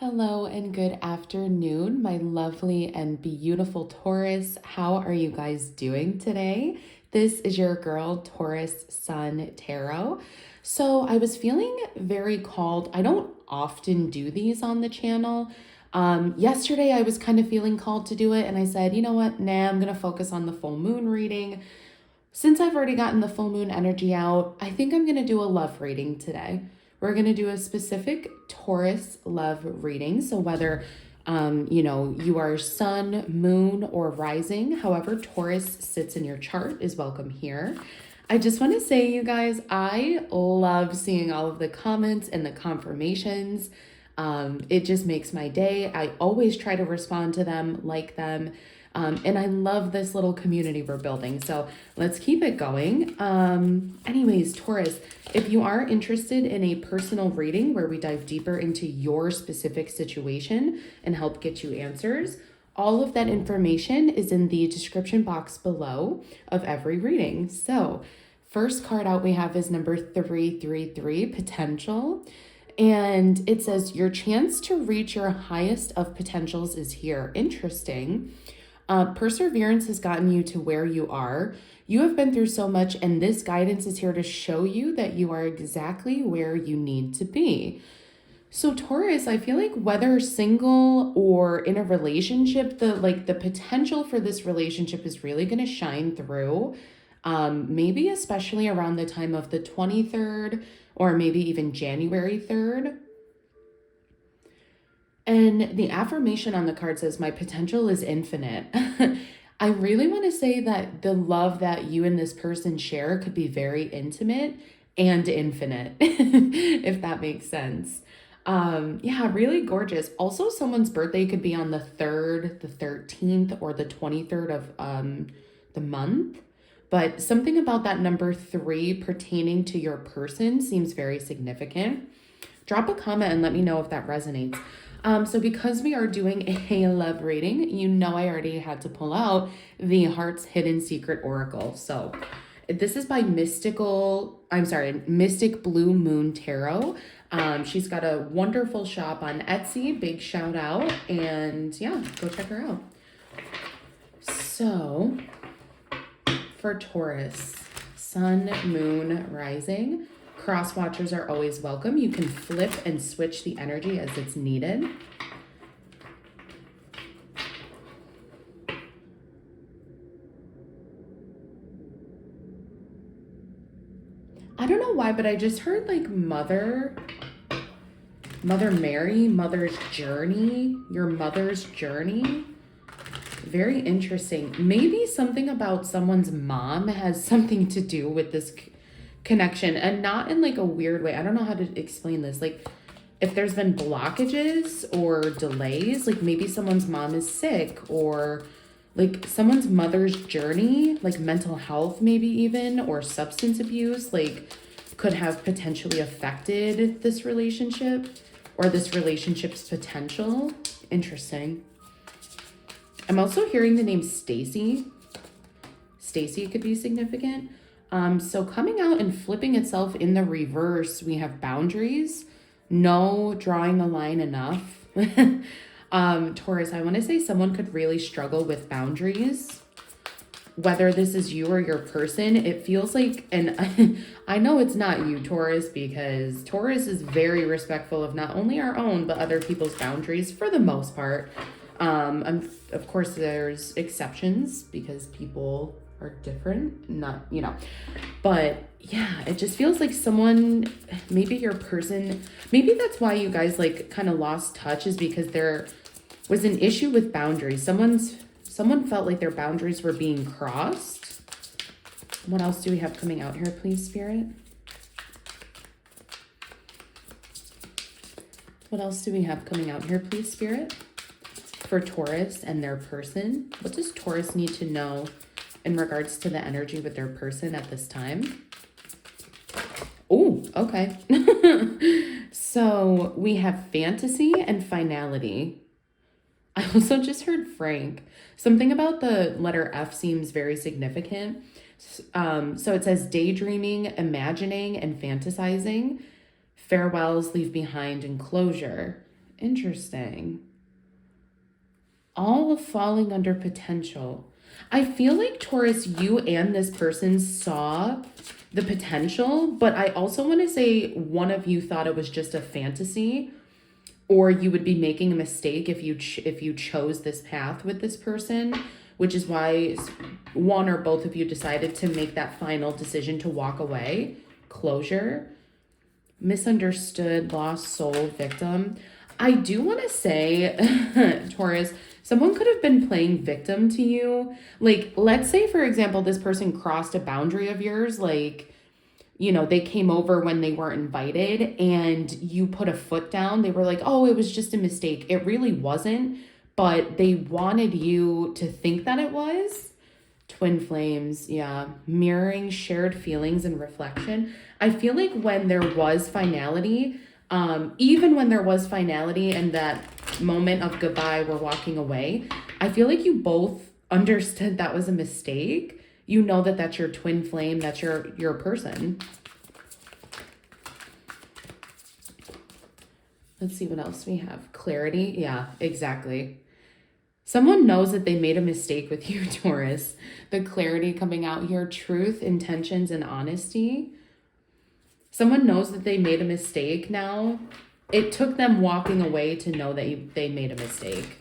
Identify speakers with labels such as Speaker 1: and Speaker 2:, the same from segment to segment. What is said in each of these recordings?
Speaker 1: Hello and good afternoon, my lovely and beautiful Taurus. How are you guys doing today? This is your girl, Taurus Sun Tarot. So I was feeling very called. I don't often do these on the channel. Yesterday I was kind of feeling called to do it, and I said, you know what? Nah, I'm going to focus on the full moon reading. Since I've already gotten the full moon energy out, I think I'm going to do a love reading today. We're going to do a specific Taurus love reading. So whether, you are sun, moon, or rising, however Taurus sits in your chart is welcome here. I just want to say, you guys, I love seeing all of the comments and the confirmations. It just makes my day. I always try to respond to them, like them. And I love this little community we're building. So let's keep it going. Anyways, Taurus, if you are interested in a personal reading where we dive deeper into your specific situation and help get you answers, all of that information is in the description box below of every reading. So first card out we have is number 333, potential. And it says, your chance to reach your highest of potentials is here. Interesting. Perseverance has gotten you to where you are. You have been through so much, and this guidance is here to show you that you are exactly where you need to be. So Taurus, I feel like whether single or in a relationship, the potential for this relationship is really going to shine through. Maybe especially around the time of the 23rd or maybe even January 3rd. And the affirmation on the card says, my potential is infinite. I really want to say that the love that you and this person share could be very intimate and infinite, if that makes sense. Yeah, really gorgeous. Also, someone's birthday could be on the 3rd, the 13th, or the 23rd of the month. But something about that number 3 pertaining to your person seems very significant. Drop a comment and let me know if that resonates. So because we are doing a love reading, you know I already had to pull out the Heart's Hidden Secret Oracle. So this is by Mystic Blue Moon Tarot. She's got a wonderful shop on Etsy. Big shout out. And yeah, go check her out. So for Taurus, Sun, Moon, Rising. Cross watchers are always welcome. You can flip and switch the energy as it's needed. I don't know why, but I just heard like Mother Mary, Mother's Journey, your mother's journey. Very interesting. Maybe something about someone's mom has something to do with this connection, and not in like a weird way. I don't know how to explain this. Like if there's been blockages or delays, like maybe someone's mom is sick, or like someone's mother's journey, like mental health maybe even, or substance abuse, like could have potentially affected this relationship or this relationship's potential. Interesting. I'm also hearing the name Stacy. Stacy could be significant. So coming out and flipping itself in the reverse, we have boundaries. No drawing a line enough. Taurus, I want to say someone could really struggle with boundaries. Whether this is you or your person, it feels like, and I know it's not you, Taurus, because Taurus is very respectful of not only our own, but other people's boundaries for the most part. Of course, there's exceptions because people are different, not, but yeah, it just feels like someone, maybe your person, maybe that's why you guys like kind of lost touch, is because there was an issue with boundaries. Someone felt like their boundaries were being crossed. What else do we have coming out here, please, Spirit? What else do we have coming out here, please, Spirit? For Taurus and their person, what does Taurus need to know in regards to the energy with their person at this time? Oh, okay. So we have fantasy and finality. I also just heard Frank. Something about the letter F seems very significant. So it says daydreaming, imagining, and fantasizing. Farewells leave behind and closure. Interesting. All falling under potential. I feel like Taurus, you and this person saw the potential, but I also want to say one of you thought it was just a fantasy, or you would be making a mistake if you chose this path with this person, which is why one or both of you decided to make that final decision to walk away. Closure. Misunderstood, lost soul, victim. I do want to say, Taurus, someone could have been playing victim to you. Like, let's say, for example, this person crossed a boundary of yours. Like, you know, they came over when they weren't invited and you put a foot down. They were like, oh, it was just a mistake. It really wasn't, but they wanted you to think that it was. Twin flames, yeah. Mirroring shared feelings and reflection. I feel like when there was finality, even when there was finality and that moment of goodbye, we're walking away, I feel like you both understood that was a mistake. You know that that's your twin flame, that's your person. Let's see what else we have. Clarity, yeah, exactly. Someone knows that they made a mistake with you, Taurus. The clarity coming out here, truth, intentions, and honesty. Someone knows that they made a mistake now. It took them walking away to know that they made a mistake.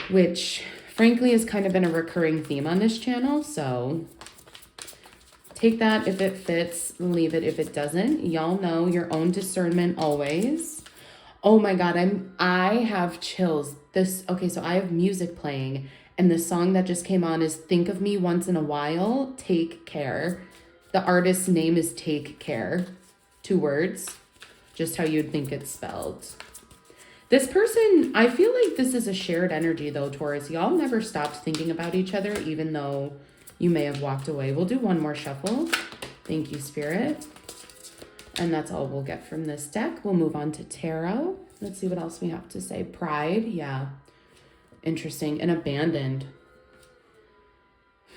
Speaker 1: Which, frankly, has kind of been a recurring theme on this channel. So take that if it fits, leave it if it doesn't. Y'all know your own discernment always. Oh my God, I have chills. Okay, so I have music playing and the song that just came on is Think of Me Once in a While, Take Care. The artist's name is Take Care. 2 words, just how you'd think it's spelled. This person, I feel like this is a shared energy though, Taurus. Y'all never stopped thinking about each other, even though you may have walked away. We'll do one more shuffle. Thank you, Spirit. And that's all we'll get from this deck. We'll move on to tarot. Let's see what else we have to say. Pride, yeah. Interesting. And abandoned.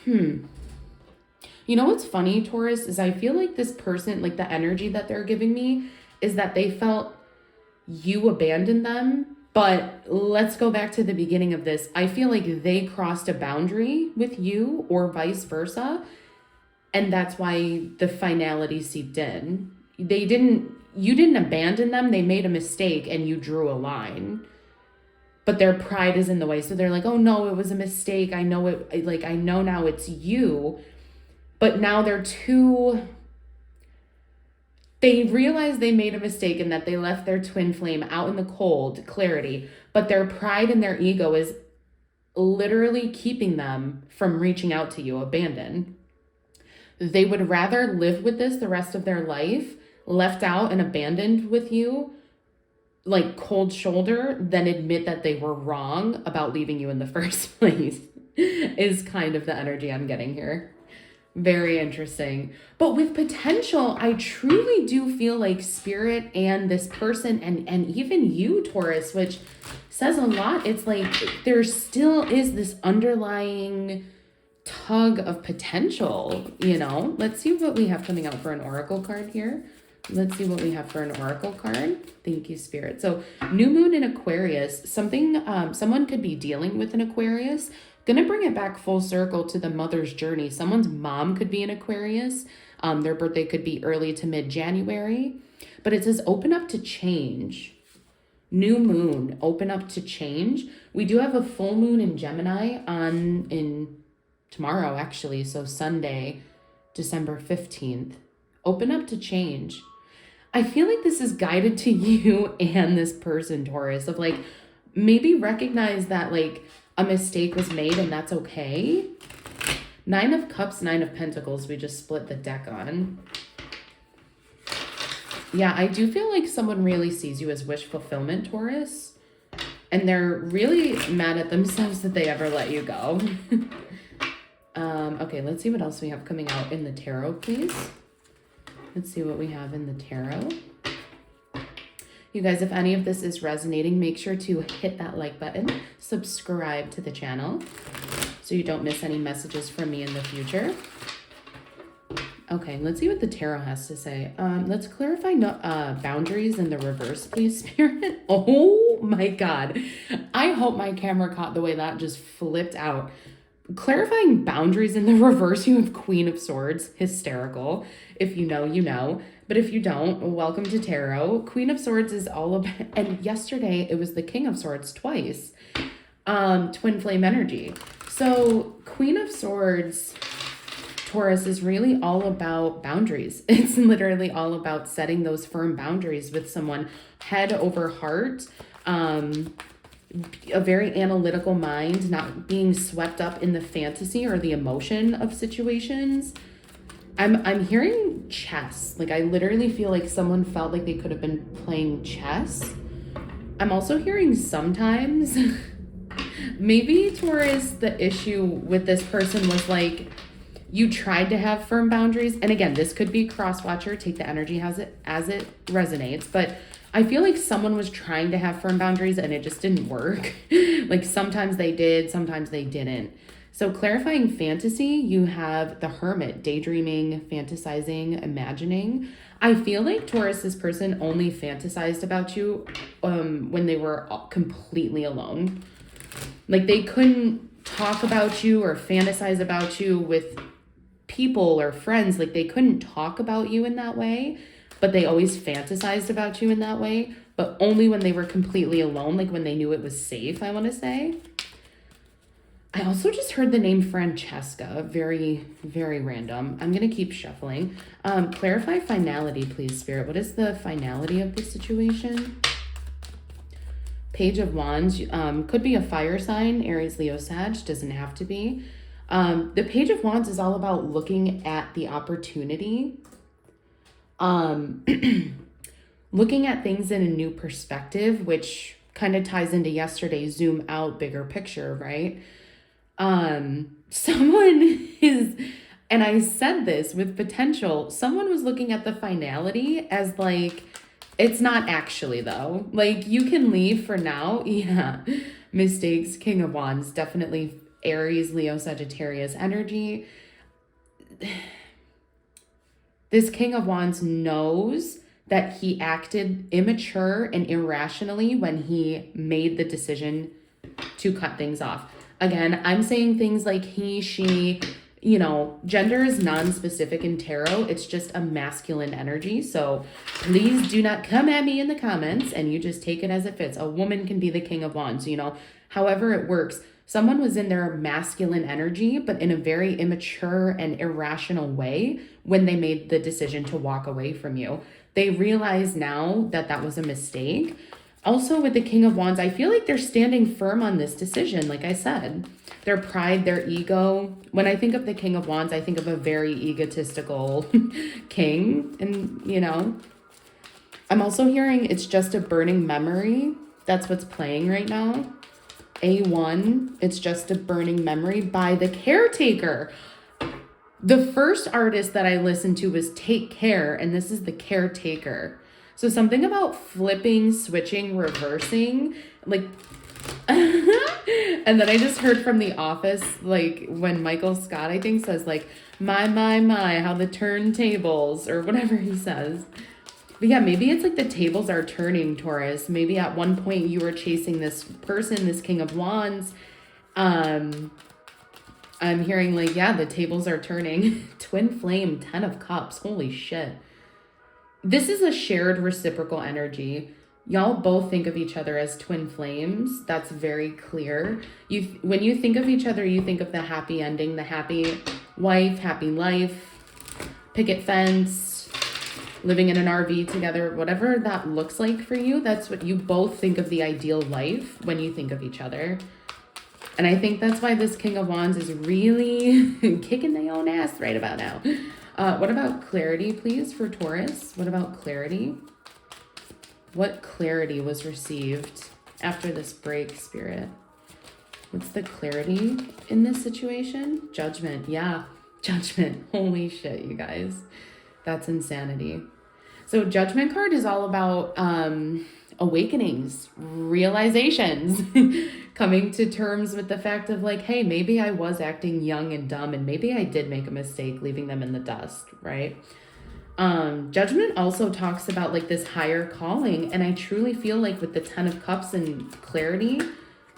Speaker 1: You know what's funny, Taurus, is I feel like this person, like the energy that they're giving me is that they felt you abandoned them. But let's go back to the beginning of this. I feel like they crossed a boundary with you or vice versa. And that's why the finality seeped in. You didn't abandon them. They made a mistake and you drew a line, but their pride is in the way. So they're like, oh no, it was a mistake. I know it, like, I know now it's you, but now they realize they made a mistake and that they left their twin flame out in the cold, clarity, but their pride and their ego is literally keeping them from reaching out to you, abandoned. They would rather live with this the rest of their life, left out and abandoned with you, like cold shoulder, than admit that they were wrong about leaving you in the first place, is kind of the energy I'm getting here. Very interesting. But with potential, I truly do feel like Spirit and this person and even you, Taurus, which says a lot. It's like there still is this underlying tug of potential, you know? Let's see what we have coming out for an oracle card here. Let's see what we have for an oracle card. Thank you, Spirit. So new moon in Aquarius, someone could be dealing with an Aquarius. Gonna bring it back full circle to the mother's journey. Someone's mom could be an Aquarius. Their birthday could be early to mid-January. But it says open up to change. New moon, open up to change. We do have a full moon in Gemini in tomorrow, actually. So Sunday, December 15th. Open up to change. I feel like this is guided to you and this person, Taurus, of like, maybe recognize that like a mistake was made and that's okay. 9 of Cups, 9 of Pentacles, we just split the deck on. Yeah, I do feel like someone really sees you as wish fulfillment, Taurus. And they're really mad at themselves that they ever let you go. Okay, let's see what else we have coming out in the tarot, please. Let's see what we have in the tarot. You guys, if any of this is resonating, make sure to hit that like button, subscribe to the channel so you don't miss any messages from me in the future. Okay, let's see what the tarot has to say. Let's clarify boundaries in the reverse, please, Spirit. Oh my God. I hope my camera caught the way that just flipped out. Clarifying boundaries in the reverse, you have Queen of Swords, hysterical. If you know, you know. But if you don't, welcome to tarot. Queen of Swords is all about, and yesterday it was the King of Swords twice. Twin flame energy. So Queen of Swords, Taurus, is really all about boundaries. It's literally all about setting those firm boundaries with someone, head over heart. A very analytical mind, not being swept up in the fantasy or the emotion of situations. I'm hearing chess. Like, I literally feel like someone felt like they could have been playing chess. I'm also hearing sometimes maybe, Taurus, the issue with this person was like, you tried to have firm boundaries. And again, this could be cross-watcher, take the energy as it resonates. But I feel like someone was trying to have firm boundaries and it just didn't work. Like sometimes they did, sometimes they didn't. So clarifying fantasy, you have the Hermit, daydreaming, fantasizing, imagining. I feel like Taurus, this person only fantasized about you when they were completely alone. Like they couldn't talk about you or fantasize about you with people or friends. Like they couldn't talk about you in that way, but they always fantasized about you in that way, but only when they were completely alone, like when they knew it was safe, I want to say. I also just heard the name Francesca, very, very random. I'm going to keep shuffling. Clarify finality, please, Spirit. What is the finality of the situation? Page of Wands, could be a fire sign, Aries, Leo, Sag, doesn't have to be. The Page of Wands is all about looking at the opportunity, looking at things in a new perspective, which kind of ties into yesterday's zoom out, bigger picture, right? Someone is, and I said this with potential, someone was looking at the finality as like, it's not actually though. Like you can leave for now. Yeah. Mistakes, King of Wands, definitely Aries, Leo, Sagittarius energy. This King of Wands knows that he acted immature and irrationally when he made the decision to cut things off. Again, I'm saying things like he, she, you know, gender is non-specific in tarot. It's just a masculine energy. So please do not come at me in the comments and you just take it as it fits. A woman can be the King of Wands, you know, however it works. Someone was in their masculine energy, but in a very immature and irrational way when they made the decision to walk away from you. They realize now that that was a mistake. Also with the King of Wands, I feel like they're standing firm on this decision. Like I said, their pride, their ego. When I think of the King of Wands, I think of a very egotistical king. And, you know, I'm also hearing it's just a burning memory. That's what's playing right now. A1, it's just a burning memory by the caretaker. The first artist that I listened to was Take Care, and this is the caretaker. So something about flipping, switching, reversing, like, and then I just heard from The Office, like when Michael Scott, I think, says like, my, how the turntables, or whatever he says. But yeah, maybe it's like the tables are turning, Taurus. Maybe at one point you were chasing this person, this King of Wands. I'm hearing like, yeah, the tables are turning. Twin flame, 10 of cups. Holy shit. This is a shared reciprocal energy. Y'all both think of each other as twin flames. That's very clear. When you think of each other, you think of the happy ending, the happy wife, happy life, picket fence, living in an RV together, whatever that looks like for you. That's what you both think of, the ideal life when you think of each other. And I think that's why this King of Wands is really kicking their own ass right about now. What about clarity, please, for Taurus? What about clarity? What clarity was received after this break, Spirit? What's the clarity in this situation? Judgment. Yeah, judgment. Holy shit, you guys. That's insanity. So Judgment card is all about awakenings, realizations, coming to terms with the fact of like, hey, maybe I was acting young and dumb and maybe I did make a mistake leaving them in the dust, right? Judgment also talks about like this higher calling. And I truly feel like with the 10 of Cups and clarity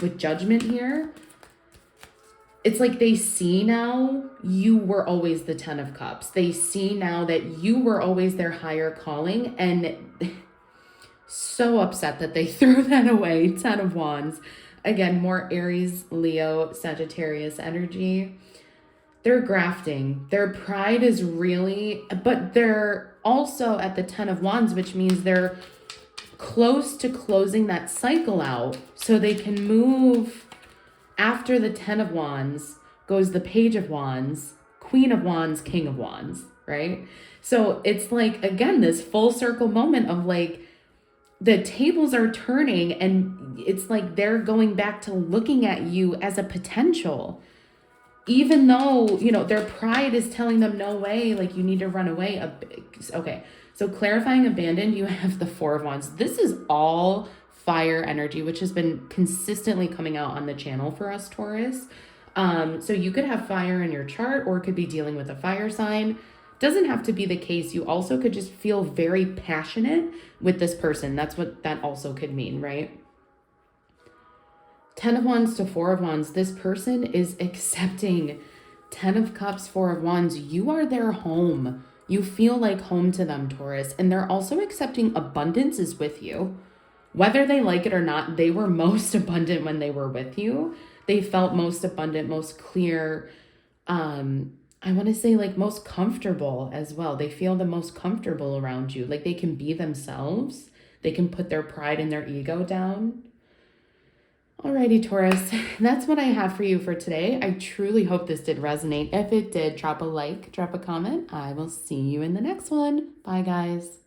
Speaker 1: with Judgment here, it's like they see now you were always the 10 of Cups. They see now that you were always their higher calling, and so upset that they threw that away. 10 of Wands. Again, more Aries, Leo, Sagittarius energy. They're grafting. Their pride is really, but they're also at the 10 of Wands, which means they're close to closing that cycle out so they can move. After the 10 of Wands goes the Page of Wands, Queen of Wands, King of Wands, right? So it's like, again, this full circle moment of like, the tables are turning and it's like they're going back to looking at you as a potential. Even though, you know, their pride is telling them, no way, like you need to run away. Okay, so clarifying abandoned, you have the 4 of Wands. This is all fire energy, which has been consistently coming out on the channel for us, Taurus. So you could have fire in your chart or could be dealing with a fire sign. Doesn't have to be the case. You also could just feel very passionate with this person. That's what that also could mean, right? 10 of Wands to 4 of Wands. This person is accepting 10 of Cups, 4 of Wands. You are their home. You feel like home to them, Taurus. And they're also accepting abundance is with you. Whether they like it or not, they were most abundant when they were with you. They felt most abundant, most clear. I want to say like most comfortable as well. They feel the most comfortable around you. Like they can be themselves. They can put their pride and their ego down. Alrighty, Taurus, that's what I have for you for today. I truly hope this did resonate. If it did, drop a like, drop a comment. I will see you in the next one. Bye, guys.